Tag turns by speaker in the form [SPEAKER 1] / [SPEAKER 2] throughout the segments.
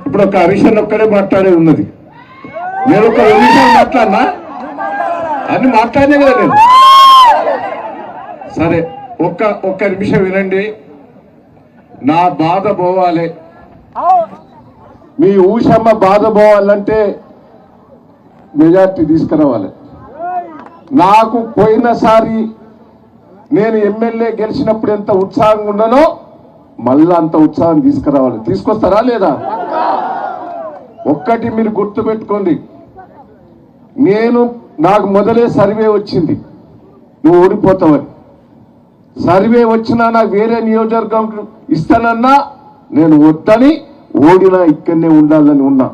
[SPEAKER 1] ఇప్పుడు ఒక విషయం ఒక్కడే మాట్లాడే ఉన్నది. నేను ఒక విషయం మాట్లాడినా అని మాట్లాడినా కదా నేను. సరే ఒక్క నిమిషం వినండి. నా బాధ పోవాలి, మీ ఊషమ్మ బాధ పోవాలంటే మెజార్టీ తీసుకురావాలి. నాకు పోయినసారి నేను ఎమ్మెల్యే గెలిచినప్పుడు ఎంత ఉత్సాహంగా ఉన్నానో మళ్ళా అంత ఉత్సాహం తీసుకురావాలి. తీసుకొస్తారా లేదా? ఒక్కటి మీరు గుర్తుపెట్టుకోండి, నాకు మొదలే సర్వే వచ్చింది నువ్వు ఓడిపోతావని. సర్వే వచ్చినా నాకు వేరే నియోజకవర్గం ఇస్తానన్నా నేను వద్దని ఓడినా ఇక్కడనే ఉండాలని ఉన్నా.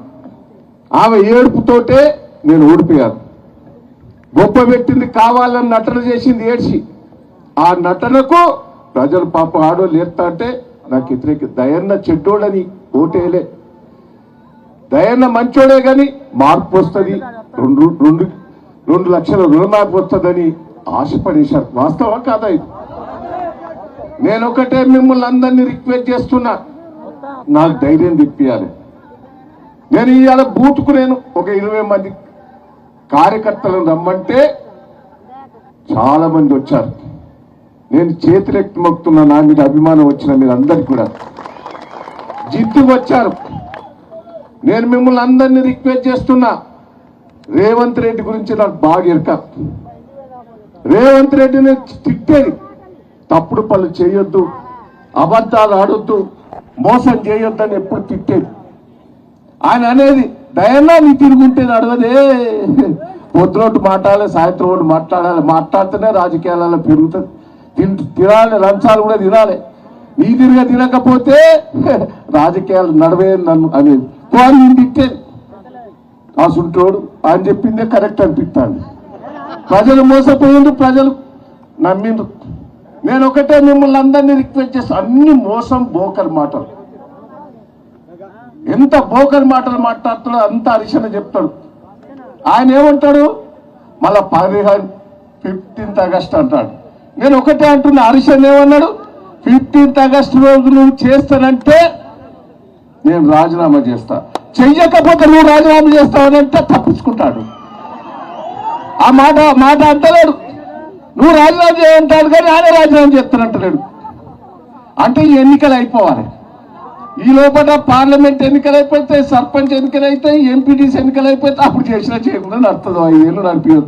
[SPEAKER 1] ఆమె ఏడుపుతోటే నేను ఓడిపోయాను. గొప్ప పెట్టింది కావాలని నటన చేసింది ఏడ్చి. ఆ నటనకు ప్రజలు పాప ఆడోళ్ళు ఏర్తా అంటే నాకు వ్యతిరేక. దయన్న చెడ్డోడని ఓటేలే, దయన్న మంచోడే కానీ మార్పు వస్తుంది, 2 లక్షల రుణమార్పు వస్తుందని ఆశపడేశారు. వాస్తవం కాదా ఇది? నేను ఒకటే మిమ్మల్ని అందరినీ రిక్వెస్ట్ చేస్తున్నా, నాకు ధైర్యం తెప్పియాలి. నేను ఇవాళ బూత్కు నేను ఒక 20 మంది కార్యకర్తలను రమ్మంటే చాలా మంది వచ్చారు. నేను చేతులెత్తి మొక్కుతున్నా, నా మీద అభిమానం వచ్చిన మీరు అందరికి కూడా జిద్దు వచ్చారు. నేను మిమ్మల్ని అందరినీ రిక్వెస్ట్ చేస్తున్నా, రేవంత్ రెడ్డి గురించి నాకు బాగా ఎరక. రేవంత్ రెడ్డిని తిట్టేది, తప్పుడు పనులు చేయొద్దు, అబద్ధాలు ఆడొద్దు, మోసం చేయొద్దని ఎప్పుడు తిట్టేది. ఆయన అనేది దయన్నా నీ తిరుగుంటే నడవదే, పొద్దునోటి మాట్లాడాలి, సాయంత్రం ఒకటి మాట్లాడాలి, మాట్లాడితేనే రాజకీయాలలో పెరుగుతుంది. తినాలి, లంచాలు కూడా తినాలి. నీ తిరిగా తినకపోతే రాజకీయాలు నడవే నన్ను అనేది నేను తిట్టేది. ఆ సుంటోడు ఆయన చెప్పిందే కరెక్ట్ అనిపిస్తాను. ప్రజలు మోసపోయిండ్రు, ప్రజలు నమ్మిండ్రు. నేను ఒకటే మిమ్మల్ని అందరినీ రిక్వెస్ట్ చేస్తాను, అన్ని మోసం బోకర్ మాటలు. ఎంత బోకర్ మాటలు మాట్లాడుతాడో అంత హరిశన చెప్తాడు. ఆయన ఏమంటాడు మళ్ళా 15th ఆగస్టు అంటాడు. నేను ఒకటే అంటున్నా, హరిశన్ ఏమన్నాడు, 15th ఆగస్టు రోజు నువ్వు చేస్తానంటే నేను రాజీనామా చేస్తా, చెయ్యకపోతే నువ్వు రాజీనామా చేస్తావనంటే తప్పించుకుంటాడు. ఆ మాట అంటలేడు. నువ్వు రాజీనామా చేయంటాడు కానీ ఆయన రాజీనామా చేస్తానంటలేడు. అంటే ఈ ఎన్నికలు అయిపోవాలి. ఈ లోపల పార్లమెంట్ ఎన్నికలు అయిపోతాయి, సర్పంచ్ ఎన్నికలు అవుతాయి, ఎంపీటీసీ ఎన్నికలు అయిపోతాయి. అప్పుడు చేసినా చేయకుండా నడుతుంది, 5 ఏళ్ళు నడిపించచ్చు.